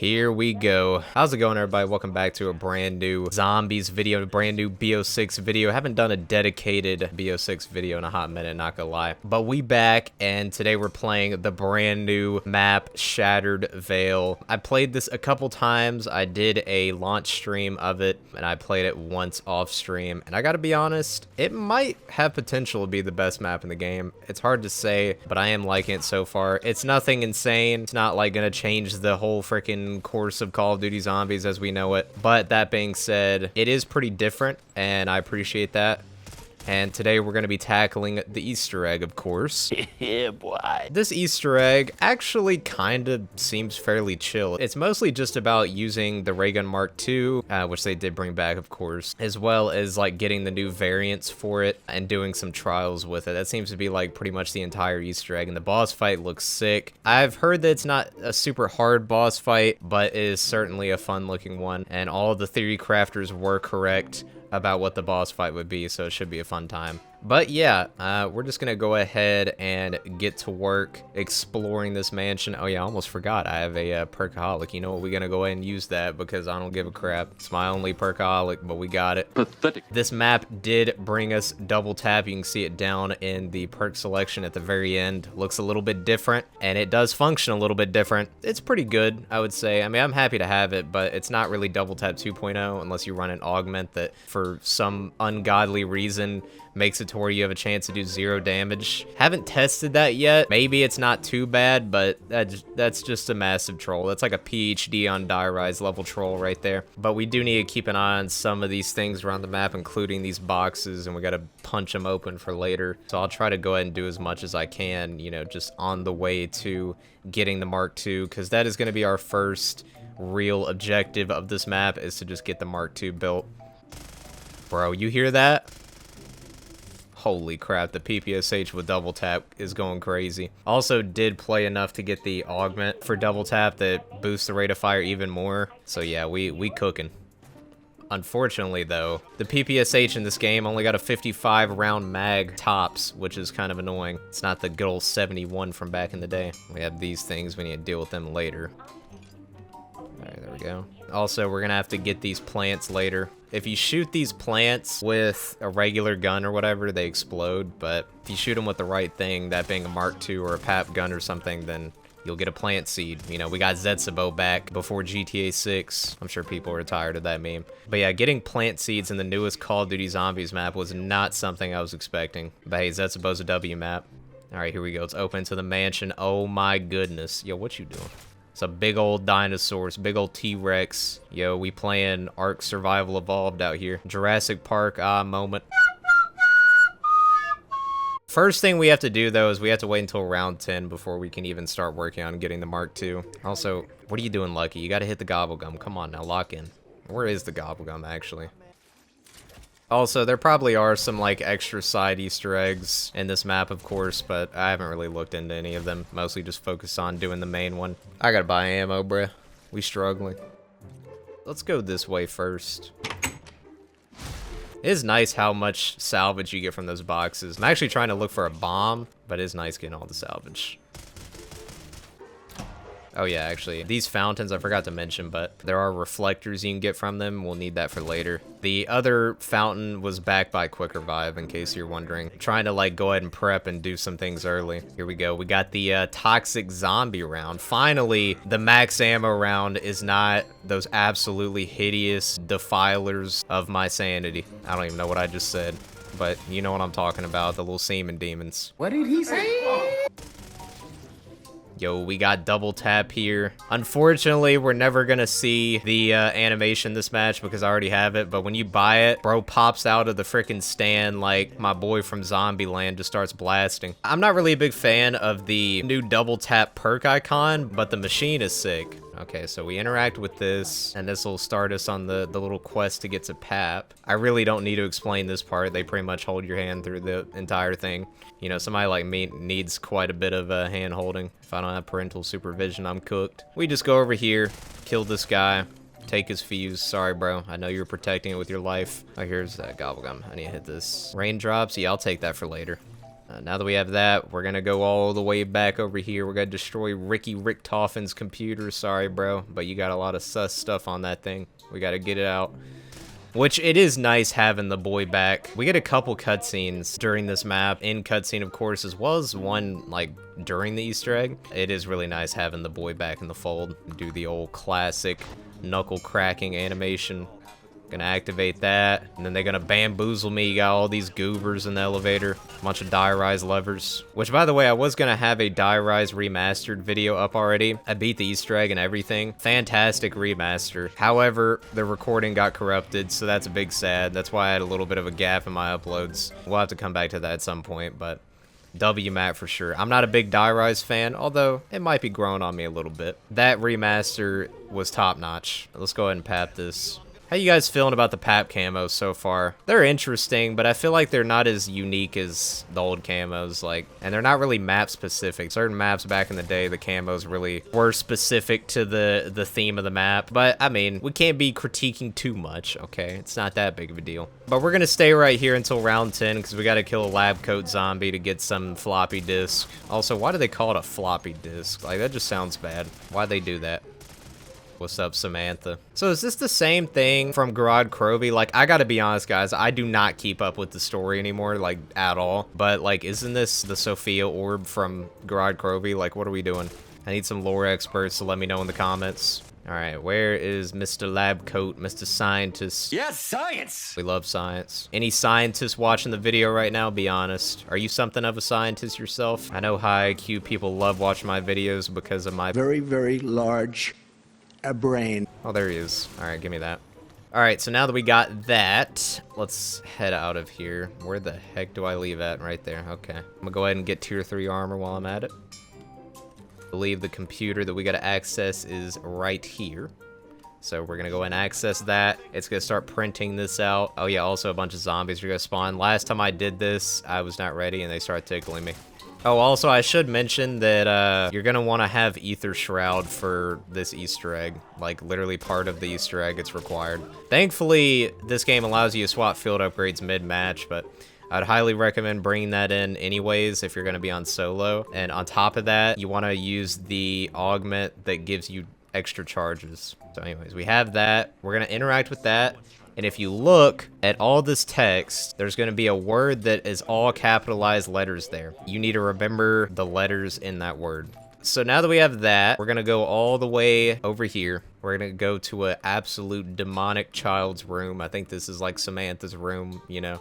Here we go. How's it going, everybody? Welcome back to a brand new zombies video, a brand new BO6 video. I haven't done a dedicated BO6 video in a hot minute, not gonna lie. But we back, and today we're playing the brand new map, Shattered Veil. I played this a couple times. I did a launch stream of it, and I played it once off stream. And I gotta be honest, it might have potential to be the best map in the game. It's hard to say, but I am liking it so far. It's nothing insane. It's not like gonna change the whole freaking course of Call of Duty Zombies as we know it. But that being said, it is pretty different, and I appreciate that. And today we're going to be tackling the Easter egg, of course. Yeah, boy. This Easter egg actually kind of seems fairly chill. It's mostly just about using the Ray Gun MK2, which they did bring back, of course, as well as like getting the new variants for it and doing some trials with it. That seems to be like pretty much the entire Easter egg, and the boss fight looks sick. I've heard that it's not a super hard boss fight, but it is certainly a fun looking one, and all the theory crafters were correct about what the boss fight would be, so it should be a fun time. But yeah, we're just gonna go ahead and get to work exploring this mansion. Oh yeah, I almost forgot, I have a perkaholic. You know what, we're gonna go ahead and use that because I don't give a crap. It's my only perkaholic, but we got it. Pathetic. This map did bring us double tap. You can see it down in the perk selection at the very end. Looks a little bit different, and it does function a little bit different. It's pretty good, I would say. I mean, I'm happy to have it, but it's not really double tap 2.0 unless you run an augment that for some ungodly reason makes it to where you have a chance to do 0 damage. Haven't tested that yet. Maybe it's not too bad, but that's just a massive troll. That's like a PhD on Die Rise level troll right there. But we do need to keep an eye on some of these things around the map, including these boxes, and we gotta punch them open for later. So I'll try to go ahead and do as much as I can, you know, just on the way to getting the Mark II, because that is gonna be our first real objective of this map, is to just get the Mark II built. Bro, you hear that? Holy crap, the PPSH with double tap is going crazy. Also did play enough to get the augment for double tap that boosts the rate of fire even more. So yeah, we cooking. Unfortunately though, the PPSH in this game only got a 55 round mag tops, which is kind of annoying. It's not the good old 71 from back in the day. We have these things, we need to deal with them later. Alright, there we go. Also, we're gonna have to get these plants later. If you shoot these plants with a regular gun or whatever, they explode, but if you shoot them with the right thing, that being a Mark II or a PAP gun or something, then you'll get a plant seed. You know, we got Zetsubo back before GTA 6. I'm sure people are tired of that meme. But yeah, getting plant seeds in the newest Call of Duty Zombies map was not something I was expecting. But hey, Zetsubo's a W map. Alright, here we go. It's open to the mansion. Oh my goodness. Yo, what you doing? It's a big old dinosaurs, big old T-Rex. Yo, we playing Ark Survival Evolved out here. Jurassic Park, moment. First thing we have to do, though, is we have to wait until round 10 before we can even start working on getting the Mark II. Also, what are you doing, Lucky? You gotta hit the gobblegum. Come on now, lock in. Where is the gobblegum, actually? Also, there probably are some, like, extra side Easter eggs in this map, of course, but I haven't really looked into any of them. Mostly just focus on doing the main one. I gotta buy ammo, bruh. We struggling. Let's go this way first. It is nice how much salvage you get from those boxes. I'm actually trying to look for a bomb, but it is nice getting all the salvage. Oh yeah, actually, these fountains I forgot to mention, but there are reflectors you can get from them. We'll need that for later. The other fountain was backed by Quick Revive, in case you're wondering. I'm trying to like go ahead and prep and do some things early. Here we go. We got the toxic zombie round. Finally, the max ammo round is not those absolutely hideous defilers of my sanity. I don't even know what I just said, but you know what I'm talking about, the little semen demons. What did he say? Yo, we got double tap here. Unfortunately, we're never gonna see the animation this match because I already have it, but when you buy it, bro pops out of the freaking stand like my boy from Zombieland just starts blasting. I'm not really a big fan of the new double tap perk icon, but the machine is sick. Okay, so we interact with this, and this will start us on the little quest to get to PAP. I really don't need to explain this part. They pretty much hold your hand through the entire thing. You know, somebody like me needs quite a bit of hand holding. If I don't have parental supervision, I'm cooked. We just go over here, kill this guy, take his fuse. Sorry, bro. I know you're protecting it with your life. Oh, here's that gobblegum. I need to hit this. Raindrops? Yeah, I'll take that for later. Now that we have that, we're gonna go all the way back over here. We're gonna destroy Ricky Richtofen's computer. Sorry, bro, but you got a lot of sus stuff on that thing. We gotta get it out. Which, it is nice having the boy back. We get a couple cutscenes during this map, in cutscene of course, as well as one like during the Easter egg. It is really nice having the boy back in the fold. Do the old classic knuckle cracking animation. Gonna activate that, and then they're gonna bamboozle me. You got all these goobers in the elevator, a bunch of Die Rise lovers. Which, by the way, I was gonna have a Die Rise remastered video up already. I beat the Easter egg and everything. Fantastic remaster. However, the recording got corrupted, so that's a big sad. That's why I had a little bit of a gap in my uploads. We'll have to come back to that at some point, but WMAT for sure. I'm not a big Die Rise fan, although it might be growing on me a little bit. That remaster was top notch. Let's go ahead and pap this. How you guys feeling about the pap camos so far? They're interesting, but I feel like they're not as unique as the old camos, like, and they're not really map specific. Certain maps back in the day, the camos really were specific to the theme of the map. But I mean, we can't be critiquing too much, okay? It's not that big of a deal. But we're gonna stay right here until round 10 because we gotta kill a lab coat zombie to get some floppy disk. Also, why do they call it a floppy disk? Like, that just sounds bad. Why'd they do that? What's up, Samantha? So is this the same thing from Garage Crovey? Like, I gotta be honest, guys, I do not keep up with the story anymore, like, at all. But, like, isn't this the Sophia orb from Garage Crovey? Like, what are we doing? I need some lore experts to let me know in the comments. All right, where is Mr. Lab Coat, Mr. Scientist? Yes, science! We love science. Any scientists watching the video right now, be honest. Are you something of a scientist yourself? I know high IQ people love watching my videos because of my very, very large a brain. Oh, there he is. All right, give me that. All right, so now that we got that, let's head out of here. Where the heck do I leave at? Right there. Okay. I'm gonna go ahead and get tier 3 armor while I'm at it. I believe the computer that we gotta access is right here. So we're gonna go and access that. It's gonna start printing this out. Oh yeah, also a bunch of zombies are gonna spawn. Last time I did this, I was not ready and they started tickling me. Oh, also, I should mention that you're gonna want to have Ether Shroud for this Easter egg. Like, literally part of the Easter egg, it's required. Thankfully, this game allows you to swap field upgrades mid-match, but I'd highly recommend bringing that in anyways if you're gonna be on solo. And on top of that, you want to use the augment that gives you extra charges. So anyways, we have that. We're gonna interact with that. And if you look at all this text, there's going to be a word that is all capitalized letters there. You need to remember the letters in that word. So now that we have that, we're going to go all the way over here. We're going to go to an absolute demonic child's room. I think this is like Samantha's room, you know,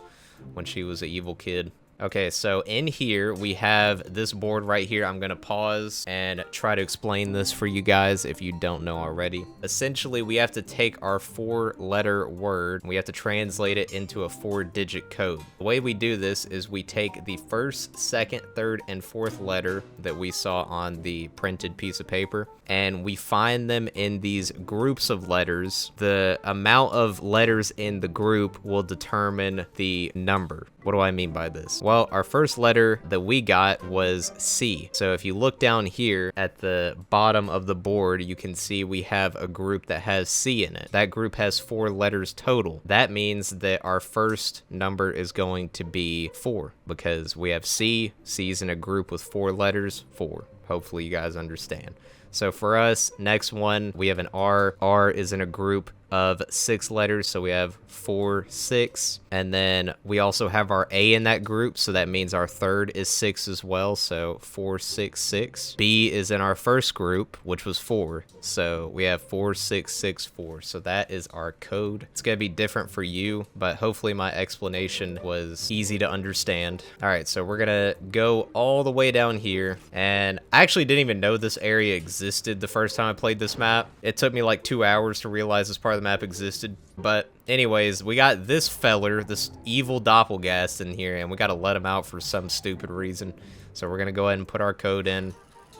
when she was an evil kid. Okay, so in here, we have this board right here. I'm gonna pause and try to explain this for you guys if you don't know already. Essentially, we have to take our 4-letter word, we have to translate it into a 4-digit code. The way we do this is we take the first, second, third, and fourth letter that we saw on the printed piece of paper, and we find them in these groups of letters. The amount of letters in the group will determine the number. What do I mean by this? Well, our first letter that we got was C. So if you look down here at the bottom of the board, you can see we have a group that has C in it. That group has 4 letters total. That means that our first number is going to be 4 because we have C. C's in a group with 4 letters, 4. Hopefully you guys understand. So for us, next one, we have an R. R is in a group of 6 letters, so we have 4, 6, and then we also have our A in that group, so that means our third is 6 as well, so 4, 6, 6. B is in our first group, which was 4, so we have 4, 6, 6, 4. So that is our code. It's gonna be different for you, but hopefully my explanation was easy to understand. All right, so we're gonna go all the way down here, and I actually didn't even know this area existed the first time I played this map. It took me like 2 hours to realize this part of the map existed. But anyways, we got this feller, this evil doppelgast in here, and we gotta let him out for some stupid reason. So we're gonna go ahead and put our code in.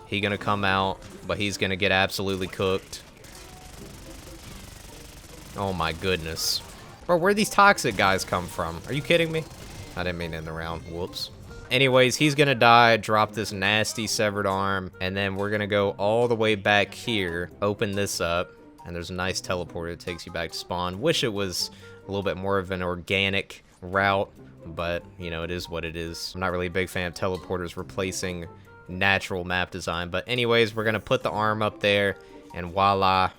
He's gonna come out, but he's gonna get absolutely cooked. Oh my goodness. Bro, where'd these toxic guys come from? Are you kidding me? I didn't mean to end the round. Whoops. Anyways, he's gonna die, drop this nasty severed arm, and then we're gonna go all the way back here, open this up, and there's a nice teleporter that takes you back to spawn. Wish it was a little bit more of an organic route, but, you know, it is what it is. I'm not really a big fan of teleporters replacing natural map design, but anyways, we're gonna put the arm up there, and voila,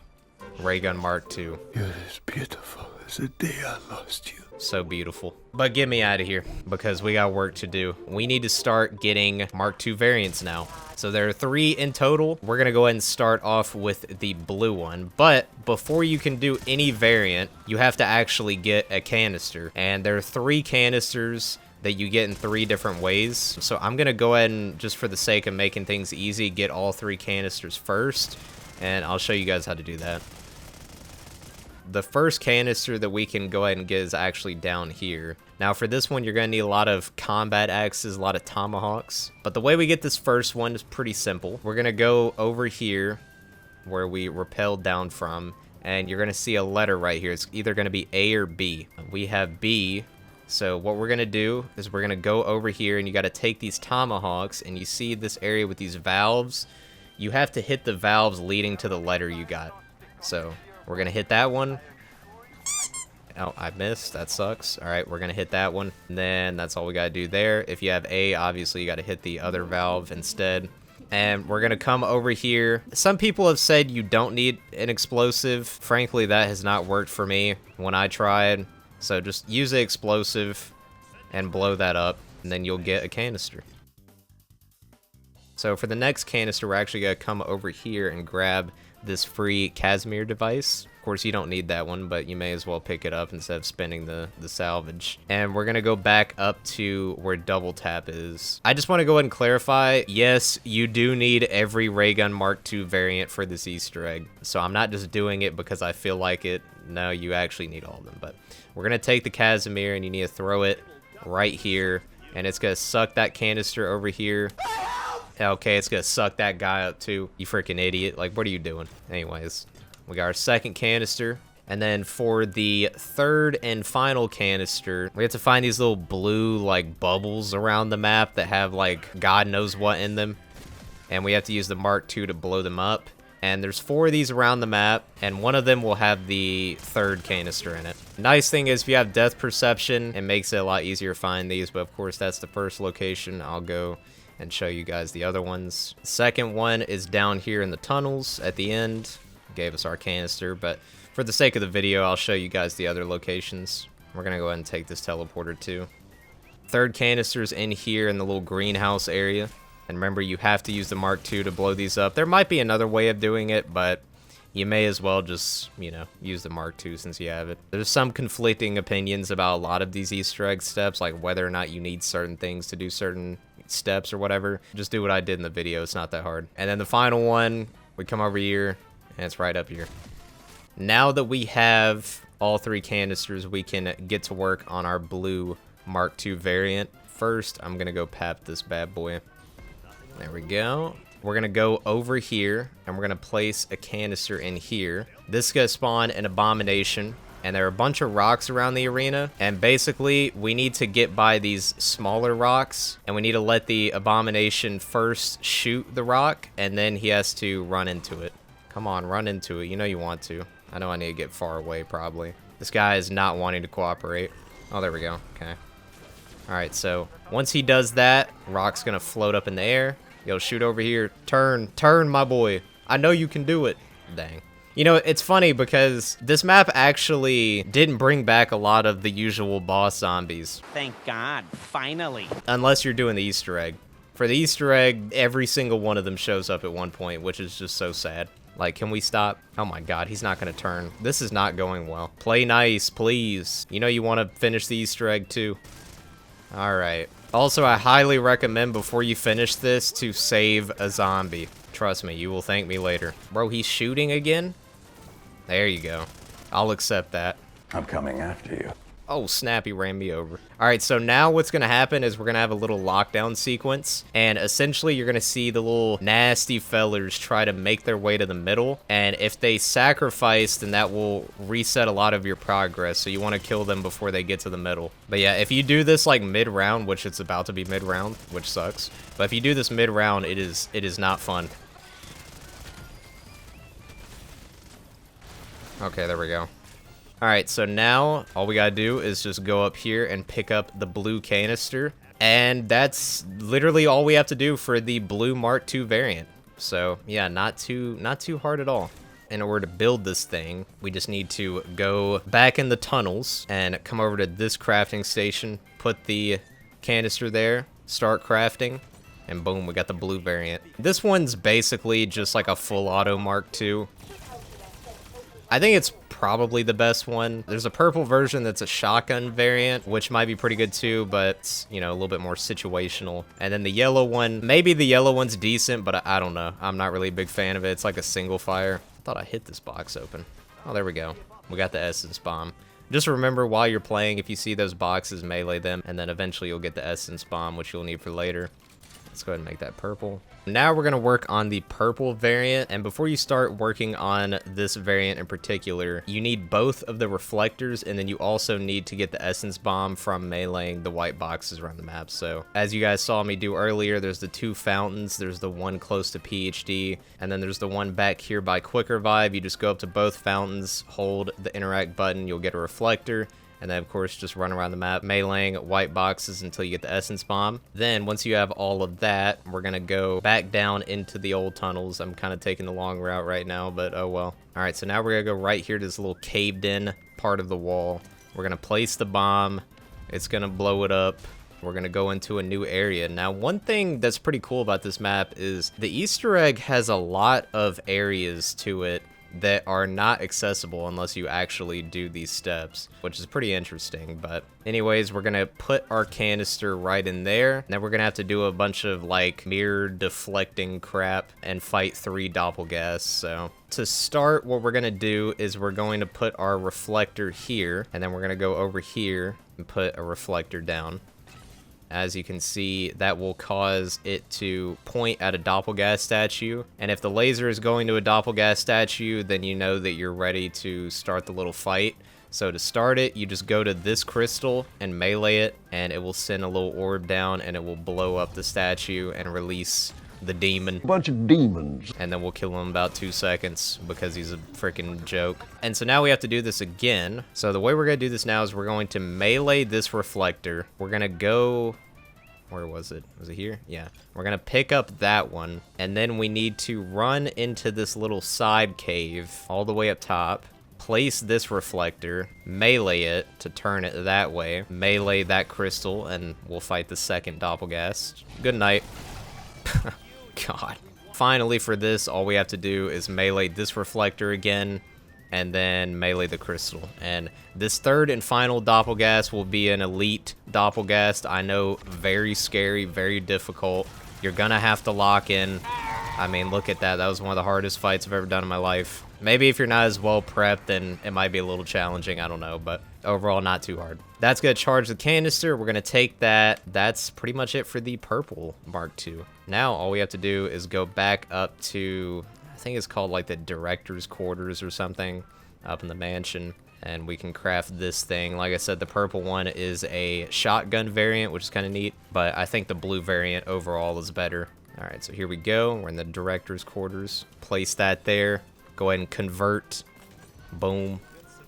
Ray Gun Mark II. You're as beautiful as the day I lost you. So beautiful. But get me out of here, because we got work to do. We need to start getting Mark II variants now. So there are 3 in total. We're gonna go ahead and start off with the blue one. But before you can do any variant, you have to actually get a canister. And there are 3 canisters that you get in 3 different ways. So I'm gonna go ahead and, just for the sake of making things easy, get all 3 canisters first. And I'll show you guys how to do that. The first canister that we can go ahead and get is actually down here. Now for this one, you're gonna need a lot of combat axes, a lot of tomahawks. But the way we get this first one is pretty simple. We're gonna go over here where we rappelled down from, and you're gonna see a letter right here. It's either gonna be A or B. We have B. So what we're gonna do is we're gonna go over here, and you gotta take these tomahawks, and you see this area with these valves. You have to hit the valves leading to the letter you got. So we're gonna hit that one. Oh, I missed. That sucks. All right, we're gonna hit that one. And then that's all we gotta do there. If you have A, obviously you gotta hit the other valve instead. And we're gonna come over here. Some people have said you don't need an explosive. Frankly, that has not worked for me when I tried. So just use the explosive and blow that up, and then you'll get a canister. So for the next canister, we're actually gonna come over here and grab this free Casimir device. Of course, you don't need that one, but you may as well pick it up instead of spending the salvage. And we're gonna go back up to where double tap is. I just want to go ahead and clarify, yes, you do need every Ray Gun Mark II variant for this Easter egg. So I'm not just doing it because I feel like it. No, you actually need all of them. But we're gonna take the Casimir, and you need to throw it right here, and it's gonna suck that canister over here. Okay, it's gonna suck that guy up too. You freaking idiot. Like, what are you doing? Anyways, we got our second canister. And then for the third and final canister, we have to find these little blue, like, bubbles around the map that have, like, God knows what in them. And we have to use the Mark II to blow them up. And there's 4 of these around the map, and one of them will have the third canister in it. Nice thing is, if you have depth perception, it makes it a lot easier to find these. But of course, that's the first location. I'll go and show you guys the other ones. The second one is down here in the tunnels at the end. Gave us our canister, but for the sake of the video, I'll show you guys the other locations. We're gonna go ahead and take this teleporter too. Third canister's in here in the little greenhouse area. And remember, you have to use the Mark II to blow these up. There might be another way of doing it, but you may as well just, you know, use the Mark II since you have it. There's some conflicting opinions about a lot of these Easter egg steps, like whether or not you need certain things to do certain steps or whatever. Just do what I did in the video. It's not that hard. And then the final one, we come over here, and it's right up here. Now that we have all 3 canisters, we can get to work on our blue Mark II variant. First, I'm gonna go pap this bad boy. There we go. We're gonna go over here, and we're gonna place a canister in here. This is gonna spawn an abomination, and there are a bunch of rocks around the arena, and basically we need to get by these smaller rocks, and we need to let the abomination first shoot the rock, and then he has to run into it. Come on, run into it. You know you want to. I know I need to get far away, probably. This guy is not wanting to cooperate. Oh, there we go. Okay. Alright, so once he does that, rock's gonna float up in the air. Yo, shoot over here. Turn, my boy. I know you can do it. Dang. You know, it's funny because this map actually didn't bring back a lot of the usual boss zombies. Thank God, finally. Unless you're doing the Easter egg. For the Easter egg, every single one of them shows up at one point, which is just so sad. Like, can we stop? Oh my God, he's not gonna turn. This is not going well. Play nice, please. You know you want to finish the Easter egg too. Alright. Also, I highly recommend before you finish this to save a zombie. Trust me, you will thank me later. Bro, he's shooting again? There you go. I'll accept that. I'm coming after you. Oh, snap, he ran me over. Alright, so now what's gonna happen is we're gonna have a little lockdown sequence, and essentially you're gonna see the little nasty fellers try to make their way to the middle, and if they sacrifice, then that will reset a lot of your progress, so you want to kill them before they get to the middle. But yeah, if you do this like mid-round, which it's about to be mid-round, which sucks, but if you do this mid-round, it is not fun. Okay, there we go. Alright, so now all we gotta do is just go up here and pick up the blue canister. And that's literally all we have to do for the blue Mark II variant. So yeah, not too hard at all. In order to build this thing, we just need to go back in the tunnels and come over to this crafting station, put the canister there, start crafting, and boom, we got the blue variant. This one's basically just like a full auto Mark II. I think it's probably the best one. There's a purple version that's a shotgun variant, which might be pretty good too, but, you know, a little bit more situational. And then the yellow one, maybe the yellow one's decent, but I don't know. I'm not really a big fan of it. It's like a single fire. I thought I hit this box open. Oh, there we go. We got the essence bomb. Just remember while you're playing, if you see those boxes, melee them, and then eventually you'll get the essence bomb, which you'll need for later. Let's go ahead and make that purple. Now we're going to work on the purple variant, and before you start working on this variant in particular, you need both of the reflectors, and then you also need to get the essence bomb from meleeing the white boxes around the map. So as you guys saw me do earlier, there's the 2 fountains, there's the one close to PhD, and then there's the one back here by Quicker Vibe. You just go up to both fountains, hold the interact button, you'll get a reflector. And then, of course, just run around the map, meleeing white boxes until you get the essence bomb. Then, once you have all of that, we're going to go back down into the old tunnels. I'm kind of taking the long route right now, but oh well. All right, so now we're going to go right here to this little caved-in part of the wall. We're going to place the bomb. It's going to blow it up. We're going to go into a new area. Now, one thing that's pretty cool about this map is the Easter egg has a lot of areas to it that are not accessible unless you actually do these steps, which is pretty interesting. But anyways, we're gonna put our canister right in there, and then we're gonna have to do a bunch of like mirror deflecting crap and fight 3 doppelgasts. So to start, what we're gonna do is we're going to put our reflector here, and then we're gonna go over here and put a reflector down. As you can see, that will cause it to point at a doppelgast statue. And if the laser is going to a doppelgast statue, then you know that you're ready to start the little fight. So to start it, you just go to this crystal and melee it, and it will send a little orb down, and it will blow up the statue and release the demon. Bunch of demons. And then we'll kill him in about 2 seconds because he's a freaking joke. And so now we have to do this again. So the way we're going to do this now is we're going to melee this reflector. We're going to go... Where was it? Was it here? Yeah. We're going to pick up that one. And then we need to run into this little side cave all the way up top. Place this reflector. Melee it to turn it that way. Melee that crystal. And we'll fight the second doppelgast. Good night. God. Finally, for this, all we have to do is melee this reflector again, and then melee the crystal. And this third and final doppelgast will be an elite doppelgast. I know, very scary, very difficult. You're gonna have to lock in. I mean, look at that. That was one of the hardest fights I've ever done in my life. Maybe if you're not as well prepped, then it might be a little challenging. I don't know, but overall, not too hard. That's gonna charge the canister. We're gonna take that. That's pretty much it for the purple Mark II. Now, all we have to do is go back up to, I think it's called like the director's quarters or something, up in the mansion, and we can craft this thing. Like I said, the purple one is a shotgun variant, which is kind of neat, but I think the blue variant overall is better. All right, so here we go. We're in the director's quarters. Place that there. Go ahead and convert. Boom.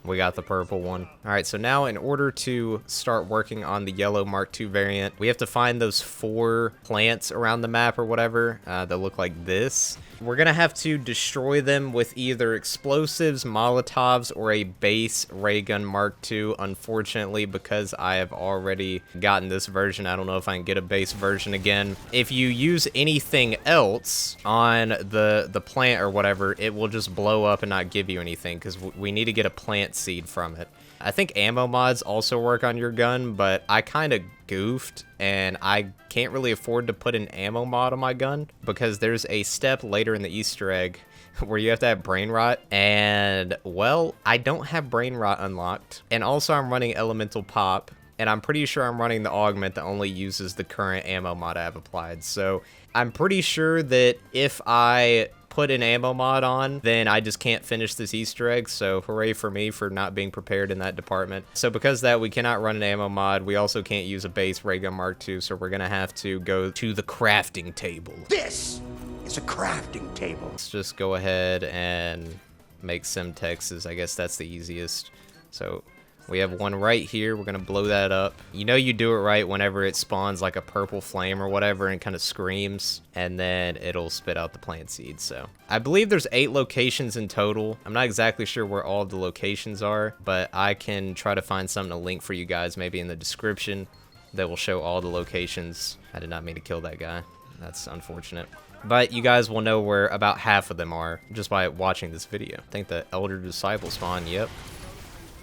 We got the purple one. All right, so now in order to start working on the yellow Mark II variant, we have to find those 4 plants around the map or whatever that look like this. We're gonna have to destroy them with either explosives, Molotovs, or a base Ray Gun Mark II. Unfortunately, because I have already gotten this version, I don't know if I can get a base version again. If you use anything else on the plant or whatever, it will just blow up and not give you anything, because we need to get a plant seed from it. I think ammo mods also work on your gun, but I kind of goofed and I can't really afford to put an ammo mod on my gun because there's a step later in the Easter egg where you have to have brain rot, and well, I don't have brain rot unlocked, and also I'm running elemental pop, and I'm pretty sure I'm running the augment that only uses the current ammo mod I have applied. So I'm pretty sure that if I put an ammo mod on, then I just can't finish this Easter egg. So hooray for me for not being prepared in that department. So because of that, we cannot run an ammo mod. We also can't use a base Ray Gun Mark II, so we're gonna have to go to the crafting table. This is a crafting table. Let's just go ahead and make Semtexes. I guess that's the easiest. So we have one right here. We're gonna blow that up. You know you do it right whenever it spawns like a purple flame or whatever and kind of screams, and then it'll spit out the plant seeds. So I believe there's 8 locations in total. I'm not exactly sure where all of the locations are, but I can try to find something to link for you guys, maybe in the description, that will show all the locations. I did not mean to kill that guy. That's unfortunate. But you guys will know where about half of them are just by watching this video. I think the Elder Disciple spawn, yep.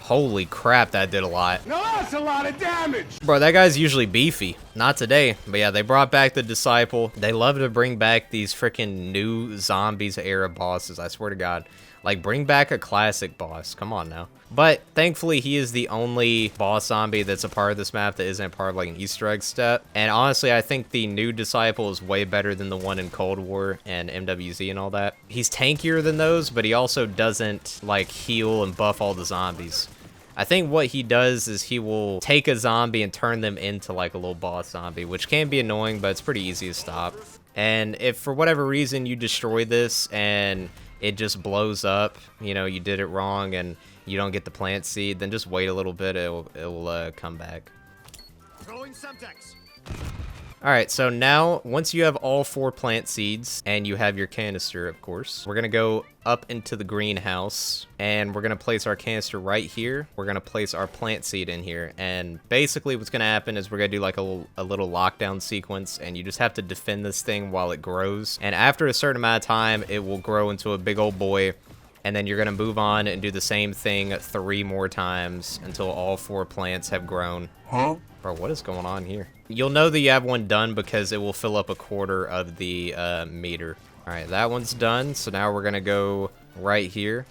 Holy crap, that did a lot. Now that's a lot of damage! Bro, that guy's usually beefy. Not today. But yeah, they brought back the Disciple. They love to bring back these freaking new Zombies era bosses, I swear to God. Like, bring back a classic boss. Come on now. But thankfully, he is the only boss zombie that's a part of this map that isn't part of like an Easter egg step. And honestly, I think the new Disciple is way better than the one in Cold War and MWZ and all that. He's tankier than those, but he also doesn't like heal and buff all the zombies. I think what he does is he will take a zombie and turn them into like a little boss zombie, which can be annoying, but it's pretty easy to stop. And if for whatever reason you destroy this and it just blows up, you know, you did it wrong and you don't get the plant seed, then just wait a little bit, it'll come back. Throwing Semtex. Alright, so now, once you have all 4 plant seeds, and you have your canister, of course, we're gonna go up into the greenhouse, and we're gonna place our canister right here. We're gonna place our plant seed in here, and basically what's gonna happen is we're gonna do like a little lockdown sequence, and you just have to defend this thing while it grows. And after a certain amount of time, it will grow into a big old boy, and then you're gonna move on and do the same thing 3 more times until all 4 plants have grown. Huh? Bro, what is going on here? You'll know that you have one done because it will fill up a quarter of the meter. All right, that one's done. So now we're gonna go right here.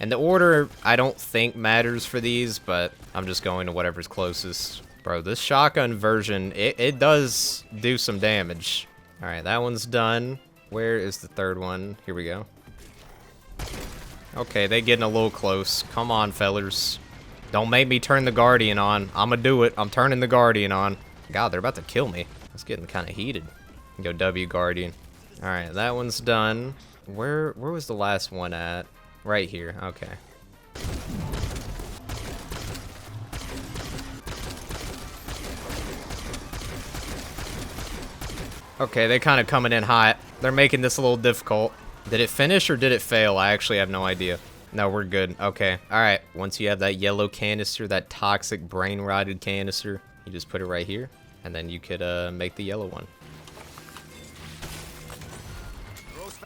And the order, I don't think matters for these, but I'm just going to whatever's closest. Bro, this shotgun version, it does do some damage. All right, that one's done. Where is the 3rd one? Here we go. Okay, they getting a little close. Come on, fellers. Don't make me turn the Guardian on. I'ma do it. I'm turning the Guardian on. God, they're about to kill me. It's getting kind of heated. Go W Guardian. All right, that one's done. Where was the last one at? Right here. Okay. Okay, they're kind of coming in hot. They're making this a little difficult. Did it finish or did it fail? I actually have no idea. No, we're good. Okay. All right. Once you have that yellow canister, that toxic brain-rotted canister, you just put it right here, and then you could make the yellow one.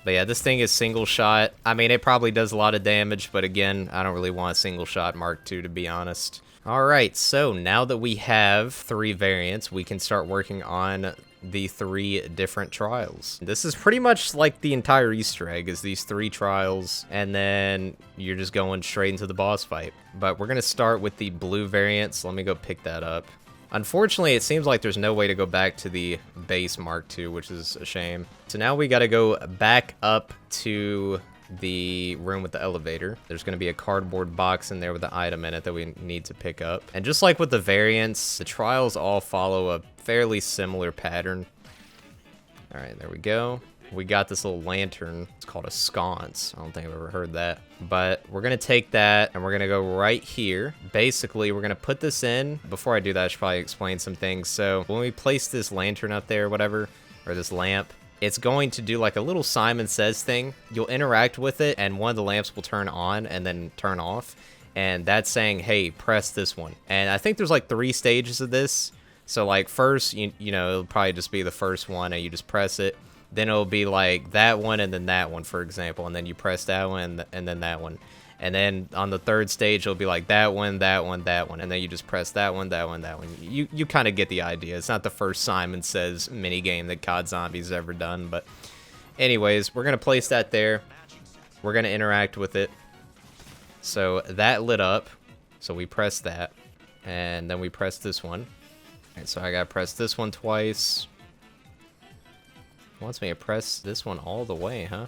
But yeah, this thing is single shot. I mean, it probably does a lot of damage, but again, I don't really want a single shot Mark II, to be honest. All right, so now that we have 3 variants, we can start working on the 3 different trials. This is pretty much like the entire Easter egg, is these 3 trials, and then you're just going straight into the boss fight. But we're gonna start with the blue variant, so let me go pick that up. Unfortunately, it seems like there's no way to go back to the base Mark II, which is a shame. So now we gotta go back up to the room with the elevator. There's going to be a cardboard box in there with an item in it that we need to pick up. And just like with the variants, the trials all follow a fairly similar pattern. All right, there we go. We got this little lantern. It's called a sconce. I don't think I've ever heard that. But we're going to take that and we're going to go right here. Basically, we're going to put this in. Before I do that, I should probably explain some things. So when we place this lantern up there or whatever, or this lamp, it's going to do like a little Simon Says thing. You'll interact with it and one of the lamps will turn on and then turn off. And that's saying, hey, press this one. And I think there's like 3 stages of this. So like first, you know, it'll probably just be the first one and you just press it. Then it'll be like that one and then that one, for example. And then you press that one and then that one. And then on the 3rd stage, it'll be like that one, that one, that one. And then you just press that one, that one, that one. You kind of get the idea. It's not the first Simon Says minigame that COD Zombies ever done. But anyways, we're going to place that there. We're going to interact with it. So that lit up. So we press that. And then we press this one. All right, so I got to press this one twice. It wants me to press this one all the way, huh?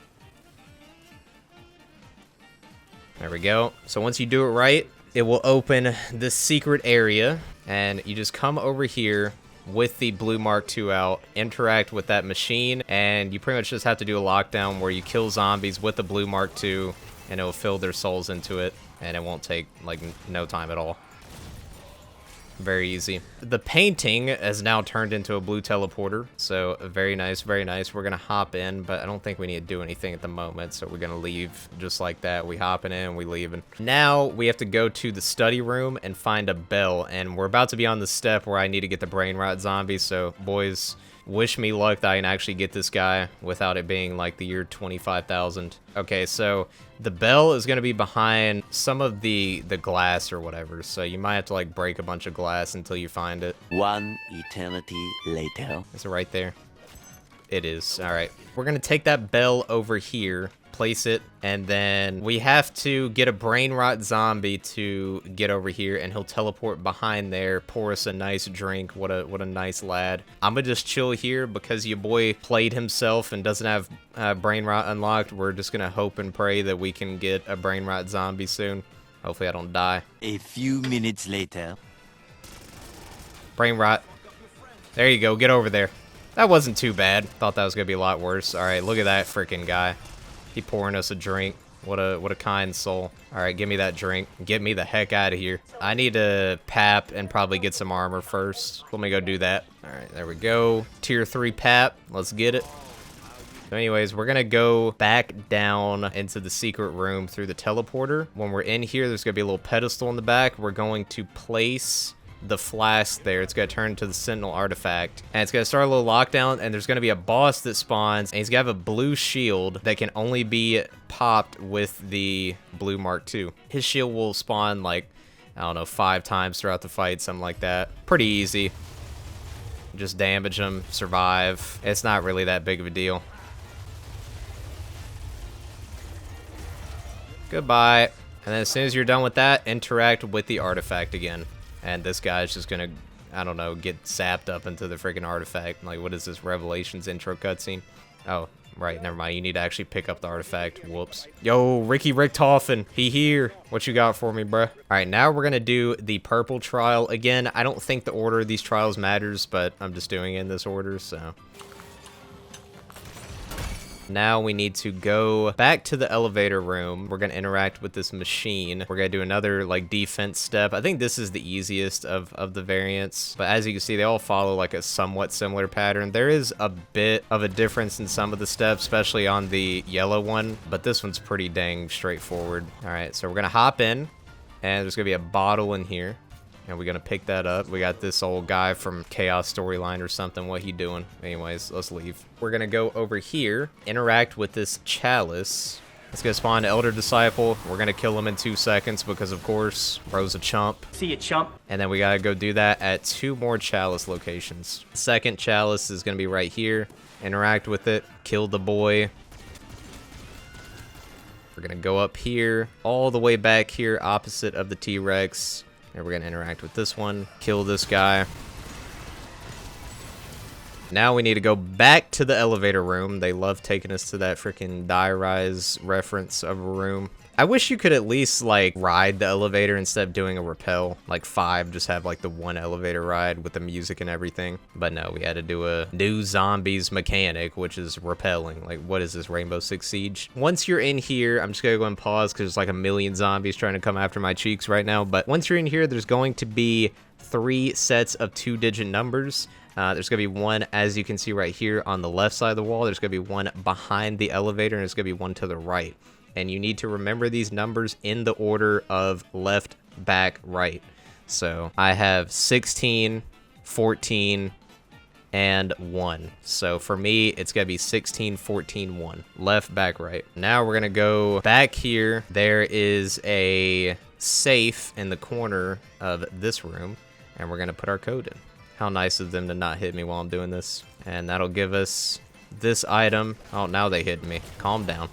There we go. So once you do it right, it will open this secret area, and you just come over here with the blue Mark II out, interact with that machine, and you pretty much just have to do a lockdown where you kill zombies with the blue Mark II, and it'll fill their souls into it, and it won't take, like, no time at all. Very easy. The painting has now turned into a blue teleporter, so very nice, very nice. We're gonna hop in, but I don't think we need to do anything at the moment, so we're gonna leave just like that. We hopping in, we leaving. Now we have to go to the study room and find a bell, and we're about to be on the step where I need to get the brain rot zombie, so boys, wish me luck that I can actually get this guy without it being like the year 25,000. Okay, so the bell is going to be behind some of the glass or whatever, so you might have to like break a bunch of glass until you find it. One eternity later. Is it right there? It is. All right. We're going to take that bell over here, place it, and then we have to get a brain rot zombie to get over here, and he'll teleport behind there, pour us a nice drink. What a nice lad. I'm gonna just chill here because your boy played himself and doesn't have brain rot unlocked. We're just gonna hope and pray that we can get a brain rot zombie soon. Hopefully I don't die. A few minutes later. Brain rot. There you go. Get over there. That wasn't too bad. Thought that was gonna be a lot worse. All right, look at that freaking guy. He pouring us a drink. What a kind soul. All right, give me that drink. Get me the heck out of here. I need to pap and probably get some armor first. Let me go do that. All right, there we go. Tier 3 pap. Let's get it. So anyways, we're gonna go back down into the secret room through the teleporter. When we're in here, there's gonna be a little pedestal in the back. We're going to place the flask there. It's gonna turn into the Sentinel artifact, and it's gonna start a little lockdown, and there's gonna be a boss that spawns, and he's gonna have a blue shield that can only be popped with the blue Mark II. His shield will spawn like, I don't know, 5 times throughout the fight, something like that. Pretty easy. Just damage him, survive. It's not really that big of a deal. Goodbye. And then as soon as you're done with that, interact with the artifact again. And this guy's just gonna, I don't know, get sapped up into the freaking artifact. Like, what is this, Revelations intro cutscene? Oh, right, never mind. You need to actually pick up the artifact. Whoops. Yo, Ricky Richtofen, he here. What you got for me, bruh? All right, now we're gonna do the purple trial. Again, I don't think the order of these trials matters, but I'm just doing it in this order, so. Now we need to go back to the elevator room. We're going to interact with this machine. We're going to do another like defense step. I think this is the easiest of the variants. But as you can see, they all follow like a somewhat similar pattern. There is a bit of a difference in some of the steps, especially on the yellow one. But this one's pretty dang straightforward. All right, so we're going to hop in. And there's going to be a bottle in here. And we're going to pick that up. We got this old guy from Chaos Storyline or something. What he doing? Anyways, let's leave. We're going to go over here, interact with this chalice. It's going to spawn an Elder Disciple. We're going to kill him in 2 seconds because, of course, bro's a chump. See you, chump. And then we got to go do that at 2 more chalice locations. The second chalice is going to be right here. Interact with it. Kill the boy. We're going to go up here, all the way back here, opposite of the T-Rex. And we're going to interact with this one. Kill this guy. Now we need to go back to the elevator room. They love taking us to that freaking Die Rise reference of a room. I wish you could at least, like, ride the elevator instead of doing a rappel. Like 5, just have, like, the one elevator ride with the music and everything. But no, we had to do a new zombies mechanic, which is rappelling. Like, what is this, Rainbow Six Siege? Once you're in here, I'm just gonna go and pause because there's like a million zombies trying to come after my cheeks right now. But once you're in here, there's going to be 3 sets of 2-digit numbers. There's going to be one, as you can see right here, on the left side of the wall. There's going to be one behind the elevator, and there's going to be one to the right. And you need to remember these numbers in the order of left, back, right. So I have 16, 14, and 1. So for me, it's going to be 16, 14, 1. Left, back, right. Now we're going to go back here. There is a safe in the corner of this room, and we're going to put our code in. How nice of them to not hit me while I'm doing this. And that'll give us this item. Oh, now they hit me. Calm down.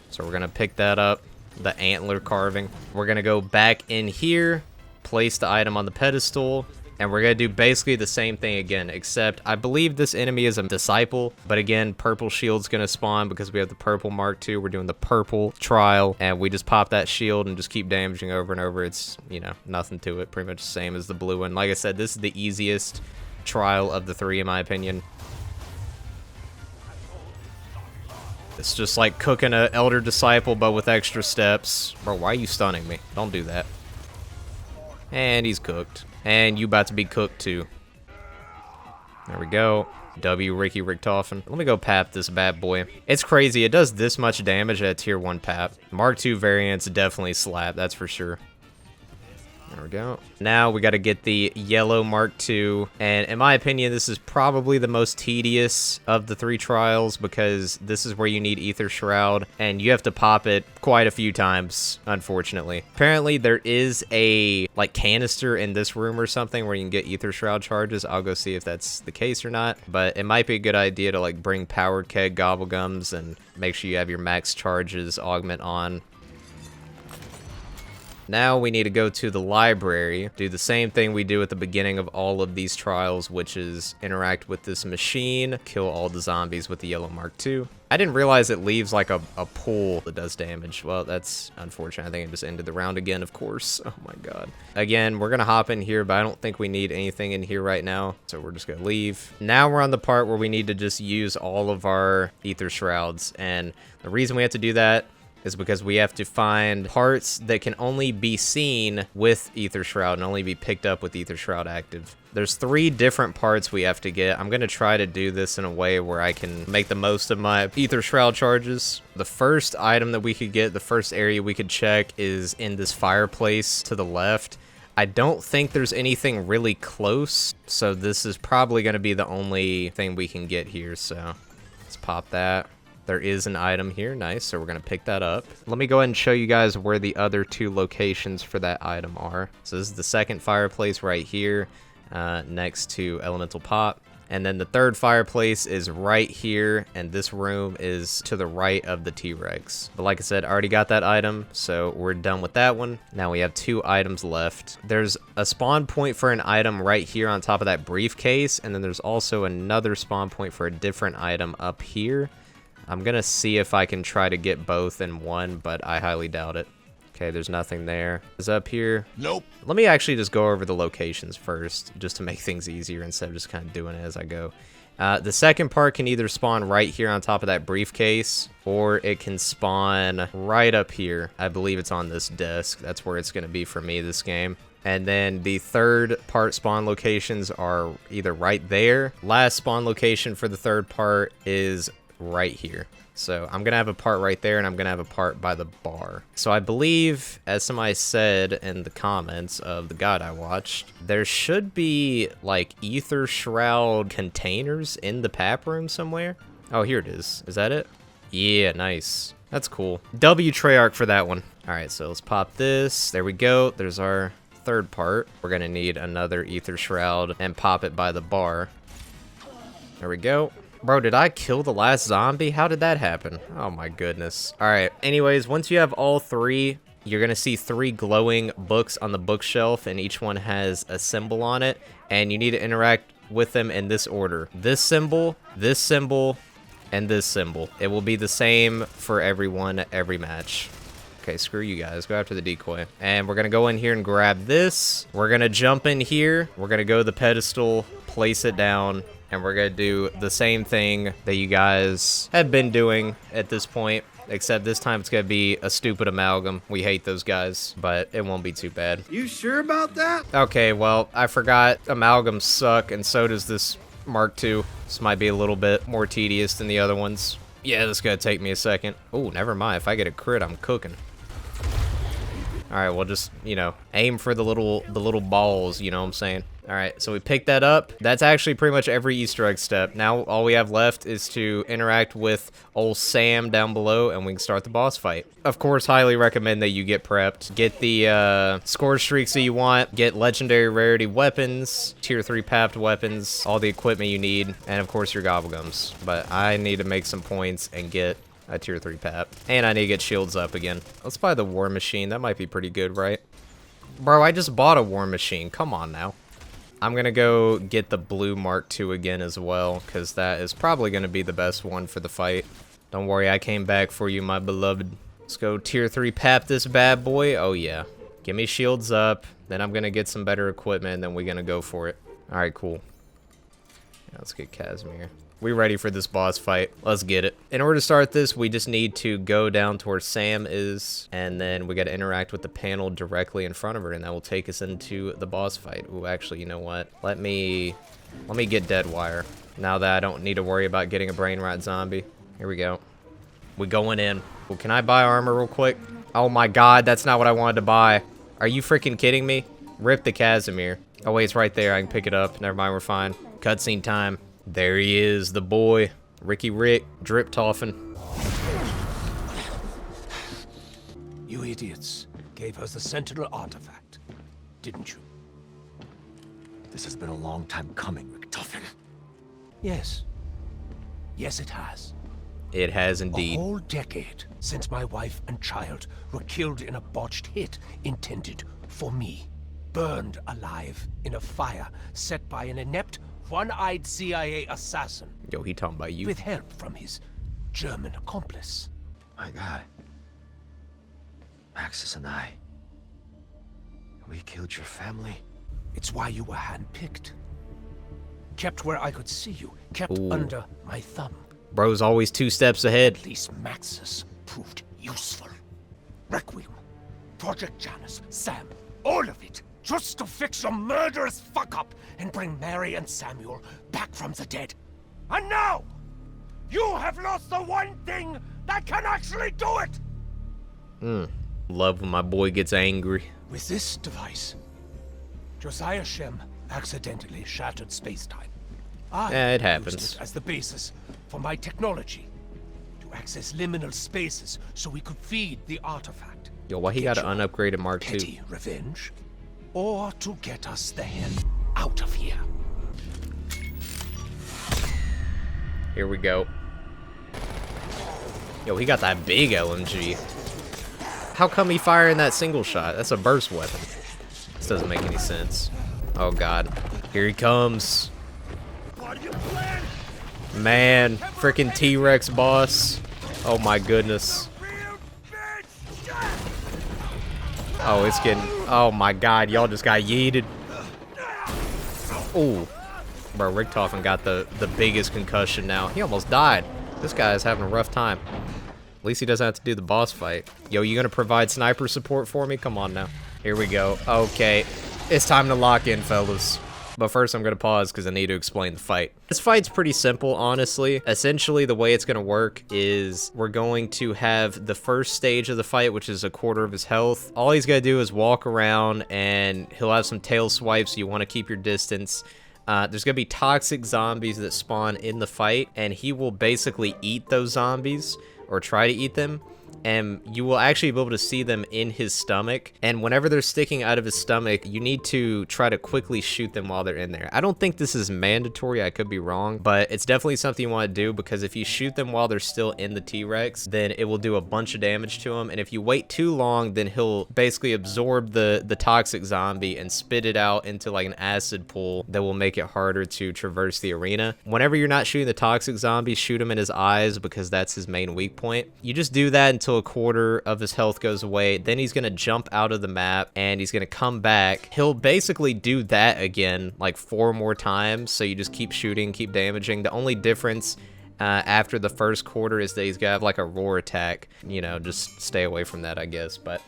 So we're going to pick that up, the antler carving. We're going to go back in here, place the item on the pedestal, and we're going to do basically the same thing again, except I believe this enemy is a disciple, but again, purple shield's going to spawn because we have the purple Mark II. We're doing the purple trial, and we just pop that shield and just keep damaging over and over. It's, you know, nothing to it, pretty much the same as the blue one. Like I said, this is the easiest trial of the 3 in my opinion. It's just like cooking an elder disciple, but with extra steps. Bro, why are you stunning me? Don't do that. And he's cooked. And you about to be cooked too. There we go. W Ricky Richtofen. Let me go pap this bad boy. It's crazy. It does this much damage at tier 1 pap. Mark II variants definitely slap, that's for sure. There we go. Now we got to get the yellow Mark II. And in my opinion, this is probably the most tedious of the 3 trials because this is where you need Ether Shroud. And you have to pop it quite a few times, unfortunately. Apparently, there is a like canister in this room or something where you can get Ether Shroud charges. I'll go see if that's the case or not. But it might be a good idea to like bring Powered Keg Gobblegums and make sure you have your max charges augment on. Now we need to go to the library, do the same thing we do at the beginning of all of these trials, which is interact with this machine, kill all the zombies with the yellow Mark II. I didn't realize it leaves like a pool that does damage. Well, that's unfortunate. I think it just ended the round again, of course. Oh my god. Again, we're gonna hop in here, but I don't think we need anything in here right now, so we're just gonna leave. Now we're on the part where we need to just use all of our Ether Shrouds, and the reason we have to do that is because we have to find parts that can only be seen with Ether Shroud and only be picked up with Ether Shroud active. There's 3 different parts we have to get. I'm gonna try to do this in a way where I can make the most of my Ether Shroud charges. The first item that we could get, the first area we could check is in this fireplace to the left. I don't think there's anything really close, so this is probably gonna be the only thing we can get here, so let's pop that. There is an item here, nice, so we're gonna pick that up. Let me go ahead and show you guys where the other 2 locations for that item are. So this is the second fireplace right here, next to Elemental Pop. And then the third fireplace is right here, and this room is to the right of the T-Rex. But like I said, I already got that item, so we're done with that one. Now we have 2 items left. There's a spawn point for an item right here on top of that briefcase, and then there's also another spawn point for a different item up here. I'm gonna see if I can try to get both in one, but I highly doubt it. Okay, there's nothing there. Is up here? Nope. Let me actually just go over the locations first, just to make things easier instead of just kind of doing it as I go. The second part can either spawn right here on top of that briefcase, or it can spawn right up here. I believe it's on this desk. That's where it's gonna be for me this game. And then the third part spawn locations are either right there. Last spawn location for the third part is right here. So I'm gonna have a part right there, and I'm gonna have a part by the bar. So I believe, as somebody said in the comments of the guide I watched, there should be like Ether Shroud containers in the pap room somewhere. Oh, here it is. Is that it? Yeah, nice. That's cool. W Treyarch for that one. All right, so let's pop this. There we go. There's our third part. We're gonna need another Ether Shroud and pop it by the bar. There we go. Bro, did I kill the last zombie? How did that happen? Oh my goodness. All right, anyways, once you have all 3, you're gonna see 3 glowing books on the bookshelf, and each one has a symbol on it, and you need to interact with them in this order. This symbol, and this symbol. It will be the same for everyone, every match. Okay, screw you guys. Go after the decoy. And we're gonna go in here and grab this. We're gonna jump in here. We're gonna go to the pedestal, place it down, and we're gonna do the same thing that you guys have been doing at this point, except this time it's gonna be a stupid amalgam. We hate those guys, but it won't be too bad. You sure about that? Okay, well, I forgot amalgams suck, and so does this Mark II. This might be a little bit more tedious than the other ones. Yeah, this is gonna take me a second. Oh, never mind. If I get a crit, I'm cooking. All right, well, just, you know, aim for the little balls, you know what I'm saying? All right, so we picked that up. That's actually pretty much every Easter egg step. Now all we have left is to interact with old Sam down below, and we can start the boss fight. Of course, highly recommend that you get prepped. Get the score streaks that you want, get legendary rarity weapons, tier 3 papped weapons, all the equipment you need, and of course your gobblegums. But I need to make some points and get a tier 3 pap. And I need to get shields up again. Let's buy the war machine. That might be pretty good, right? Bro, I just bought a war machine. Come on now. I'm gonna go get the blue Mark II again as well, because that is probably gonna be the best one for the fight. Don't worry, I came back for you, my beloved. Let's go tier 3 pap this bad boy. Oh yeah. Give me shields up. Then I'm gonna get some better equipment, and then we're gonna go for it. Alright, cool. Yeah, let's get Casimir. We ready for this boss fight. Let's get it. In order to start this, we just need to go down to where Sam is, and then we got to interact with the panel directly in front of her, and that will take us into the boss fight. Ooh, actually, you know what? Let me get dead wire. Now that I don't need to worry about getting a brain rot zombie. Here we go. We going in. Well, can I buy armor real quick? Oh my god, that's not what I wanted to buy. Are you freaking kidding me? Rip the Casimir. Oh wait, it's right there. I can pick it up. Never mind, we're fine. Cutscene time. There he is, the boy. Ricky Rick, drip toffin. You idiots gave us the Sentinel artifact, didn't you? This has been a long time coming, Richtofen. Yes. Yes, it has. It has A indeed. whole decade since my wife and child were killed in a botched hit intended for me. Burned alive in a fire set by an inept, one-eyed CIA assassin. Yo, he talking about you. With help from his German accomplice. My God. Maxis and I. We killed your family. It's why you were handpicked. Kept where I could see you. Kept Ooh. under my thumb. Bro's always 2 steps ahead. At least Maxis proved useful. Requiem, Project Janus, Sam, all of it, just to fix your murderous fuck-up and bring Mary and Samuel back from the dead. And now, you have lost the one thing that can actually do it! Love when my boy gets angry. With this device, Josiah Shem accidentally shattered space-time. Yeah, it used happens. it as the basis for my technology to access liminal spaces so we could feed the artifact. Yo, why he Get got an your unupgraded Mark II? petty revenge, or to get us the hell out of here. Here we go. Yo, he got that big LMG. How come he firing that single shot? That's a burst weapon. This doesn't make any sense. Oh god. Here he comes. Man, freaking T-Rex boss. Oh my goodness. Oh, it's getting... Oh my god, y'all just got yeeted. Ooh. Bro, Richtofen got the biggest concussion now. He almost died. This guy is having a rough time. At least he doesn't have to do the boss fight. Yo, you gonna provide sniper support for me? Come on now. Here we go. Okay. It's time to lock in, fellas. But first, I'm going to pause because I need to explain the fight. This fight's pretty simple, honestly. Essentially, the way it's going to work is we're going to have the first stage of the fight, which is 1/4 of his health. All he's going to do is walk around, and he'll have some tail swipes. So you want to keep your distance. There's going to be toxic zombies that spawn in the fight, and he will basically eat those zombies, or try to eat them. And you will actually be able to see them in his stomach. And whenever they're sticking out of his stomach, you need to try to quickly shoot them while they're in there. I don't think this is mandatory, I could be wrong, but it's definitely something you want to do, because if you shoot them while they're still in the T-Rex, then it will do a bunch of damage to him. And if you wait too long, then he'll basically absorb the toxic zombie and spit it out into like an acid pool that will make it harder to traverse the arena. Whenever you're not shooting the toxic zombie, shoot him in his eyes, because that's his main weak point. You just do that until 1/4 of his health goes away. Then he's going to jump out of the map and he's going to come back. He'll basically do that again like 4 more times. So you just keep shooting, keep damaging. The only difference after the first 1/4 is that he's got to have like a roar attack. You know, just stay away from that, I guess. But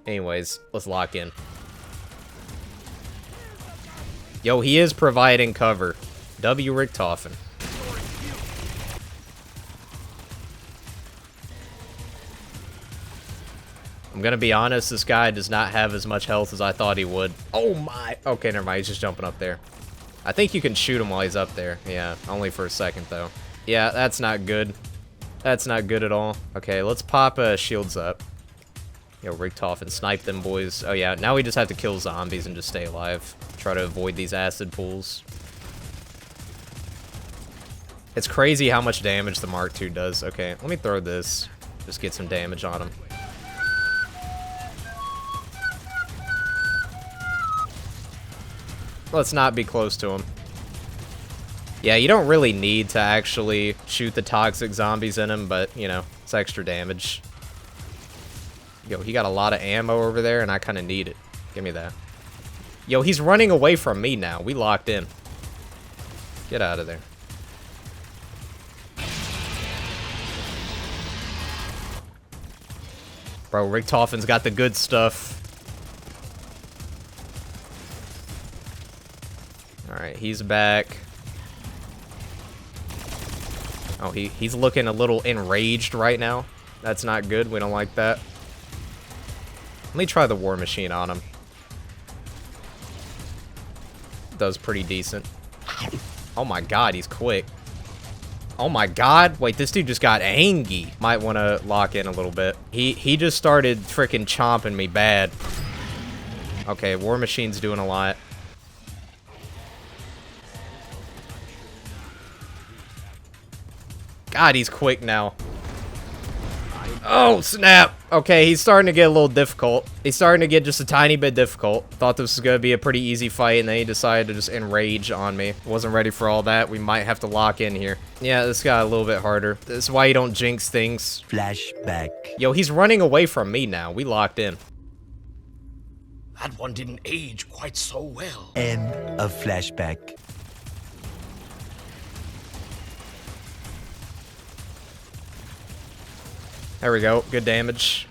anyways, let's lock in. Yo, he is providing cover. W. Richtofen. I'm gonna be honest, this guy does not have as much health as I thought he would. Oh my! Okay, never mind, he's just jumping up there. I think you can shoot him while he's up there. Yeah, only for a second though. Yeah, that's not good. That's not good at all. Okay, let's pop shields up. Yo, Richtofen, snipe them boys. Oh yeah, now we just have to kill zombies and just stay alive. Try to avoid these acid pools. It's crazy how much damage the Mark II does. Okay, let me throw this. Just get some damage on him. Let's not be close to him. Yeah, you don't really need to actually shoot the toxic zombies in him, but, you know, it's extra damage. Yo, he got a lot of ammo over there, and I kind of need it. Give me that. Yo, he's running away from me now. We locked in. Get out of there. Bro, Richtofen's got the good stuff. Alright, he's back. Oh, he's looking a little enraged right now. That's not good. We don't like that. Let me try the war machine on him. Does pretty decent. Oh my god, he's quick. Oh my god. Wait, this dude just got angry. Might want to lock in a little bit. He just started freaking chomping me bad. Okay, war machine's doing a lot. God, he's quick now. Oh, snap. Okay, he's starting to get a little difficult. He's starting to get just a tiny bit difficult. Thought this was going to be a pretty easy fight, and then he decided to just enrage on me. Wasn't ready for all that. We might have to lock in here. Yeah, this got a little bit harder. This is why you don't jinx things. Flashback. Yo, he's running away from me now. We locked in. That one didn't age quite so well. End of flashback. There we go. Good damage.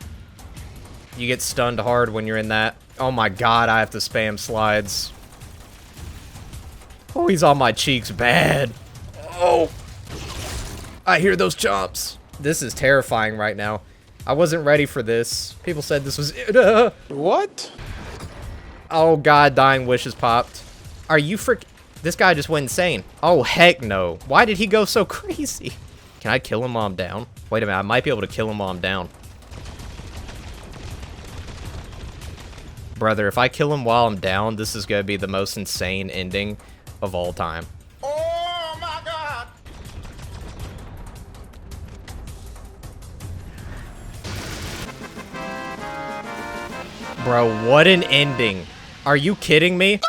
You get stunned hard when you're in that. Oh my god, I have to spam slides. Oh, he's on my cheeks bad. Oh. I hear those chomps. This is terrifying right now. I wasn't ready for this. People said this was... What? Oh god, dying wishes popped. Are you This guy just went insane. Oh, heck no. Why did he go so crazy? Can I kill him while I'm down? Wait a minute, I might be able to kill him while I'm down. Brother, if I kill him while I'm down, this is gonna be the most insane ending of all time. Oh my god! Bro, what an ending. Are you kidding me?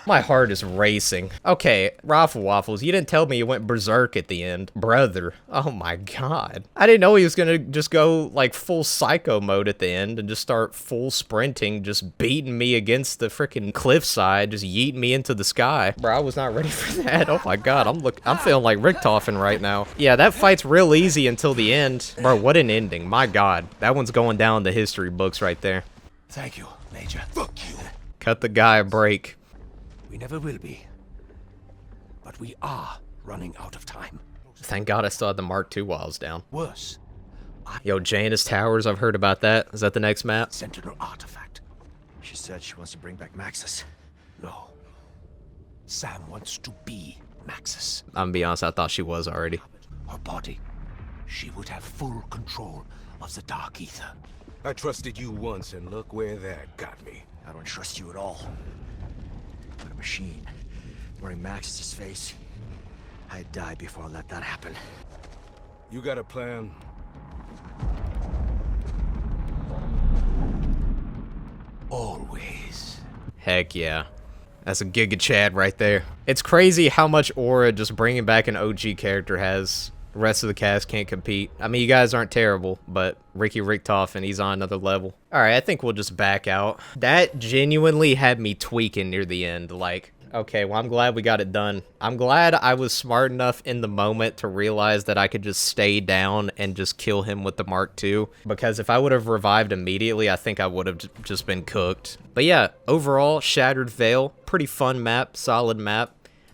My heart is racing. Okay, Raffle Waffles, you didn't tell me you went berserk at the end. Brother, oh my god. I didn't know he was gonna just go like full psycho mode at the end and just start full sprinting, just beating me against the freaking cliffside, just yeeting me into the sky. Bro, I was not ready for that. Oh my god, I'm feeling like Richtofen right now. Yeah, that fight's real easy until the end. Bro, what an ending. My god. That one's going down the history books right there. Thank you, Major. Fuck you. Cut the guy a break. We never will be. But we are running out of time. Thank God I still had the Mark II while I was down. Worse, Yo, Janus Towers, I've heard about that. Is that the next map? Sentinel artifact. She said she wants to bring back Maxis. No. Sam wants to be Maxis. I'm gonna be honest, I thought she was already. Her body. She would have full control of the Dark Ether. I trusted you once, and look where that got me. I don't trust you at all. But a machine wearing Maxis' face. I'd die before I let that happen. You got a plan? Always. Heck yeah. That's a Giga Chad right there. It's crazy how much aura just bringing back an OG character has. The rest of the cast can't compete. I mean, you guys aren't terrible, but Ricky Richtofen, he's on another level. Alright, I think we'll just back out. That genuinely had me tweaking near the end. Like, okay, well, I'm glad we got it done. I'm glad I was smart enough in the moment to realize that I could just stay down and just kill him with the Mark II. Because if I would have revived immediately, I think I would have just been cooked. But yeah, overall, Shattered Veil, pretty fun map, solid map.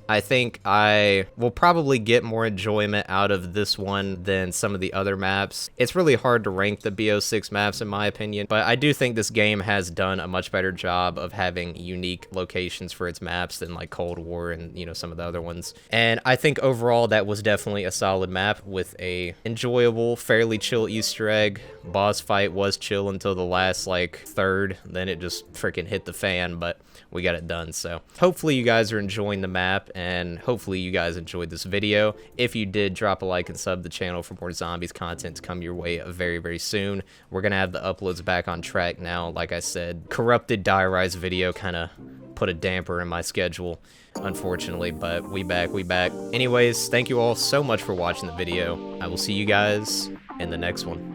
I think I will probably get more enjoyment out of this one than some of the other maps. It's really hard to rank the BO6 maps in my opinion, but I do think this game has done a much better job of having unique locations for its maps than like Cold War and, you know, some of the other ones. And I think overall that was definitely a solid map with a enjoyable, fairly chill Easter egg. Boss fight was chill until the last like third, then it just freaking hit the fan, but we got it done. So hopefully you guys are enjoying the map, and hopefully you guys enjoyed this video. If you did, drop a like and sub the channel for more zombies content to come your way very, very soon. We're gonna have the uploads back on track now. Like I said, corrupted Die Rise video kind of put a damper in my schedule, unfortunately, but we back. Anyways, thank you all so much for watching the video. I will see you guys in the next one.